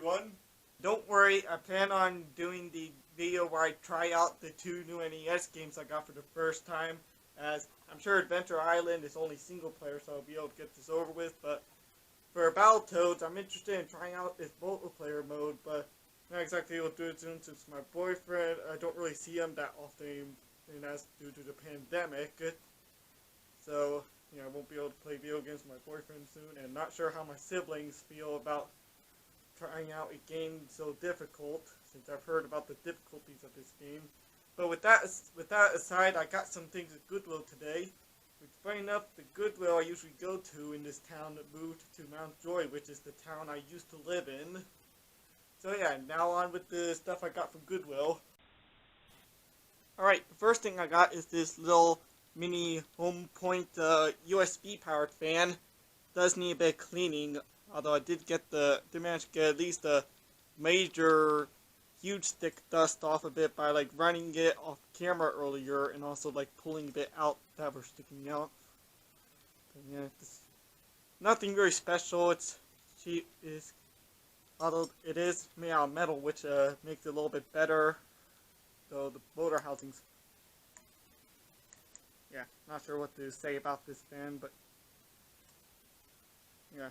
everyone. Don't worry, I plan on doing the video where I try out the 2 new NES games I got for the first time, as I'm sure Adventure Island is only single player, so I'll be able to get this over with, but for Battletoads, I'm interested in trying out this multiplayer mode, but not exactly able to do it soon since my boyfriend, I don't really see him that often, and that's due to the pandemic. So, I won't be able to play video games with my boyfriend soon, and not sure how my siblings feel about trying out a game so difficult, since I've heard about the difficulties of this game. But with that aside, I got some things at Goodwill today. Which, funny enough, the Goodwill I usually go to in this town that moved to Mount Joy, which is the town I used to live in. So yeah, now on with the stuff I got from Goodwill. Alright, the first thing I got is this little mini home point USB powered fan. Does need a bit of cleaning, although I did manage to get at least a major huge stick dust off a bit by like running it off camera earlier, and also like pulling a bit out that were sticking out. But yeah, nothing very special. It's cheap, although it is made out of metal, which makes it a little bit better. Though the motor housings, yeah, not sure what to say about this fan, but yeah,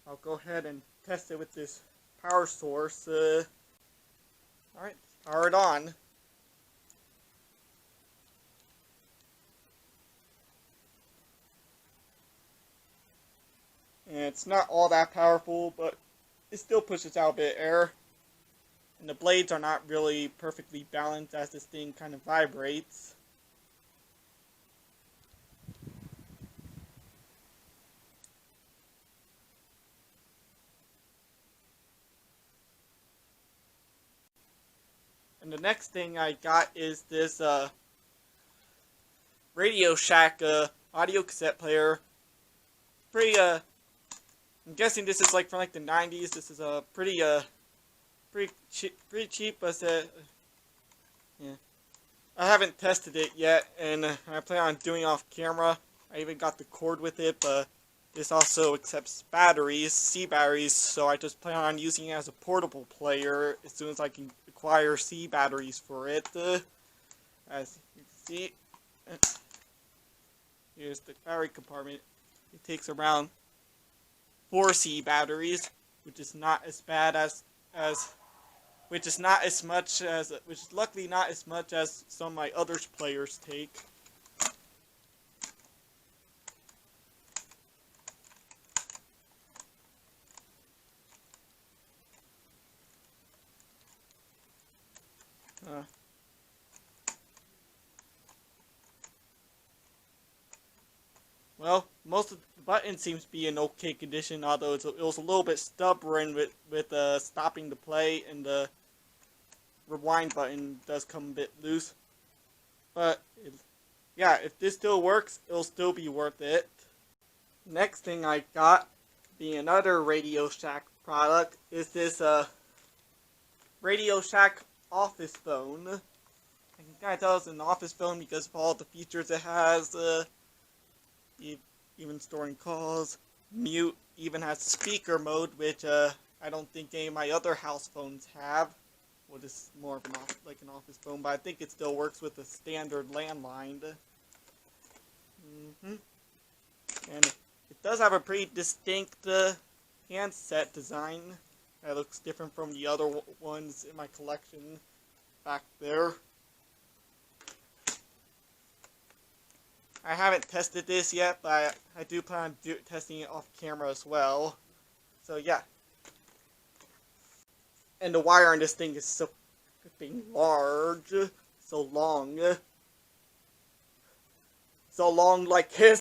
I'll go ahead and test it with this power source. Alright, power it on. And it's not all that powerful, but it still pushes out a bit of air. And the blades are not really perfectly balanced as this thing kind of vibrates. And the next thing I got is this Radio Shack audio cassette player. Pretty I'm guessing this is like from like the 90s. This is a pretty cheap, but yeah. I haven't tested it yet, and I plan on doing it off camera. I even got the cord with it, but this also accepts batteries, C batteries, so I just plan on using it as a portable player as soon as I can acquire C batteries for it. As you can see, here's the battery compartment. It takes around 4 C batteries, which is not as bad which is luckily not as much as some of my other players take. Well, most of the button seems to be in okay condition, although it was a little bit stubborn with stopping the play, and the rewind button does come a bit loose. But yeah, if this still works, it'll still be worth it. Next thing I got, being another Radio Shack product, is this Radio Shack office phone. I can kind of tell it's an office phone because of all the features it has. Even storing calls, mute, even has speaker mode, which I don't think any of my other house phones have. Well, this is more of an office phone, but I think it still works with the standard landline. And it does have a pretty distinct handset design that looks different from the other ones in my collection back there. I haven't tested this yet, but I do plan on testing it off camera as well. So yeah. And the wire on this thing is so freaking large. So long. So long like his.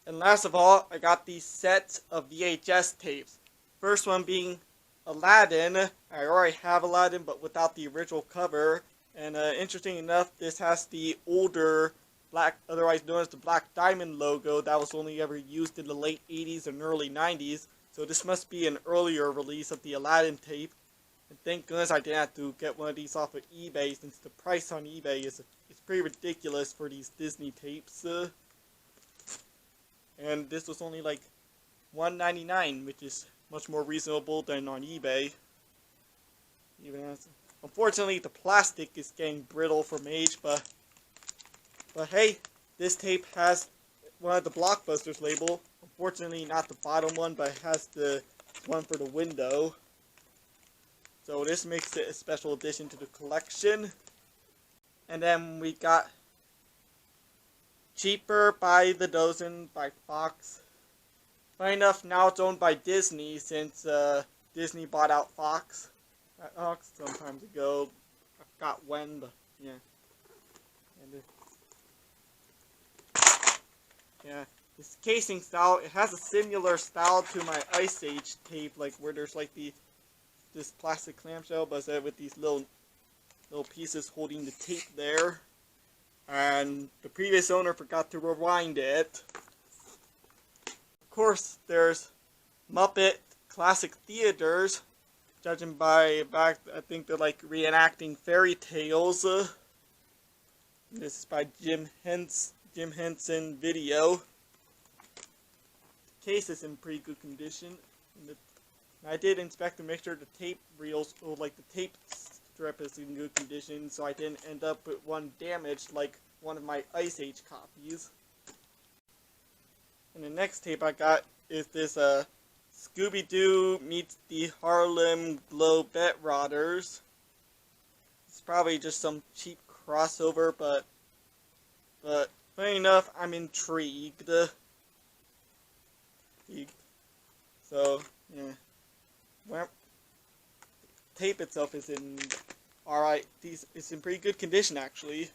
And last of all, I got these sets of VHS tapes. First one being Aladdin. I already have Aladdin, but without the original cover. And interesting enough, this has the older otherwise known as the Black Diamond logo that was only ever used in the late 80s and early 90s. So this must be an earlier release of the Aladdin tape. And thank goodness I didn't have to get one of these off of eBay, since the price on eBay is pretty ridiculous for these Disney tapes. And this was only like $1.99, which is much more reasonable than on eBay. Unfortunately, the plastic is getting brittle from age, but hey, this tape has one of the Blockbusters label. Unfortunately, not the bottom one, but it has the one for the window. So this makes it a special addition to the collection. And then we got Cheaper by the Dozen by Fox. Funny enough, now it's owned by Disney since Disney bought out Fox. Some time ago. I forgot when, but yeah. And yeah, this casing style, it has a similar style to my Ice Age tape, like where there's like this plastic clamshell, but instead with these little pieces holding the tape there. And the previous owner forgot to rewind it. Of course, there's Muppet Classic Theaters. Judging by back, I think they're like reenacting fairy tales. This is by Jim Henson Video. The case is in pretty good condition. I did inspect to make sure the tape reels, or like the tape strip is in good condition, so I didn't end up with one damaged like one of my Ice Age copies. And the next tape I got is this Scooby Doo meets the Harlem Globetrotters. It's probably just some cheap crossover, but funny enough, I'm intrigued. So yeah, well, tape itself is in alright. It's in pretty good condition actually.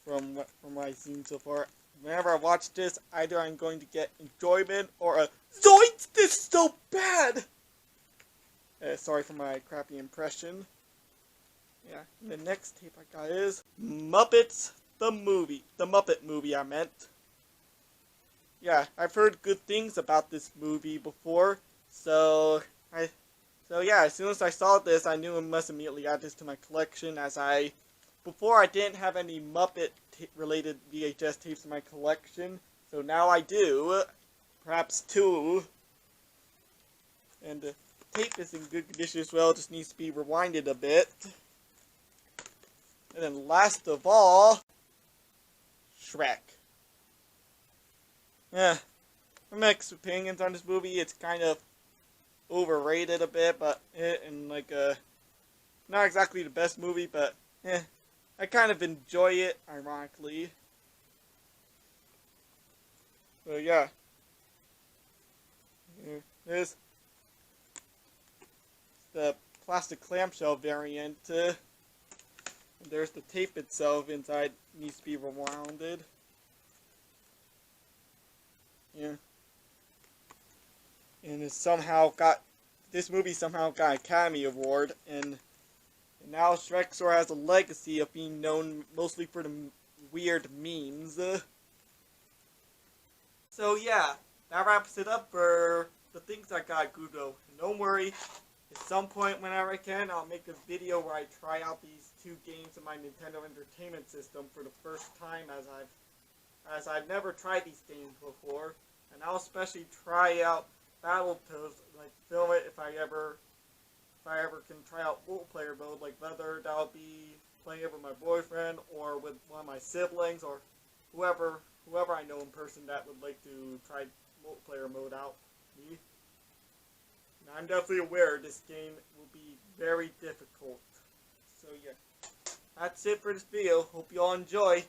From what I've seen so far. Whenever I watch this, either I'm going to get enjoyment or a zoinks, this is so bad! Sorry for my crappy impression. Yeah, and the next tape I got is Muppets the Movie. The Muppet Movie, I meant. Yeah, I've heard good things about this movie before, so yeah, as soon as I saw this, I knew I must immediately add this to my collection, as before I didn't have any Muppet related VHS tapes in my collection, so now I do, perhaps two. And the tape is in good condition as well, just needs to be rewinded a bit. And then last of all, Shrek. Yeah, mixed opinions on this movie. It's kind of overrated a bit, but not exactly the best movie, but I kind of enjoy it, ironically. So yeah, here it is. The plastic clamshell variant. And there's the tape itself inside, needs to be rewounded. Yeah. And this movie somehow got an Academy Award, and now Shrek sort of has a legacy of being known mostly for the weird memes. So yeah, that wraps it up for the things I got at Goodwill. And don't worry, at some point whenever I can, I'll make a video where I try out these two games in my Nintendo Entertainment System for the first time, as I've never tried these games before. And I'll especially try out Battletoads, like film it if I ever can try out multiplayer mode, like whether that'll be playing it with my boyfriend or with one of my siblings or whoever I know in person that would like to try multiplayer mode out. Me. Now, I'm definitely aware this game will be very difficult. So yeah, that's it for this video. Hope you all enjoy.